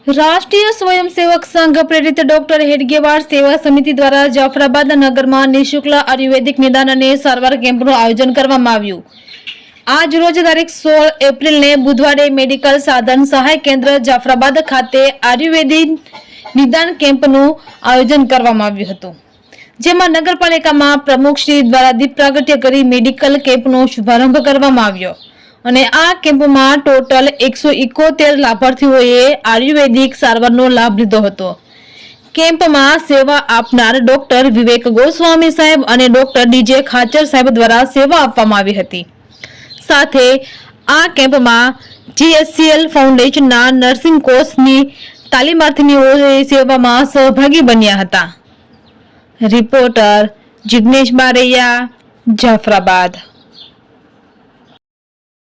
રાષ્ટ્રીય સ્વયંસેવક સંઘ પ્રેરિત ડોક્ટર હેડગેવાર સેવા સમિતિ દ્વારા જાફરાબાદ નગરમાં નિઃશુલ્ક આયુર્વેદિક નિદાન અને સારવાર કેમ્પનું આયોજન કરવામાં આવ્યું। આજ રોજ તારીખ 16 એપ્રિલને બુધવારે મેડિકલ સાધન સહાય કેન્દ્ર જાફરાબાદ ખાતે આયુર્વેદિક નિદાન કેમ્પનું આયોજન કરવામાં આવ્યું હતું, જેમાં નગરપાલિકામાં પ્રમુખ શ્રી દ્વારા દીપ પ્રાગટ્ય કરી મેડિકલ કેમ્પનો શુભારંભ કરવામાં આવ્યો અને આ કેમ્પમાં ટોટલ 171 લાભાર્થીઓએ આયુર્વેદિક સારવારનો લાભ લીધો હતો। કેમ્પમાં સેવા આપનાર ડોક્ટર વિવેક ગોસ્વામી સાહેબ અને ડોક્ટર ડીજે ખાચર સાહેબ દ્વારા સેવા આપવામાં આવી હતી। સાથે આ કેમ્પમાં જીએસસીએલ ફાઉન્ડેશનના નર્સિંગ કોર્સની તાલીમાર્થીઓ સેવામાં સહભાગી બન્યા હતા। રિપોર્ટર જિગ્નેશ બારૈયા, જાફરાબાદ।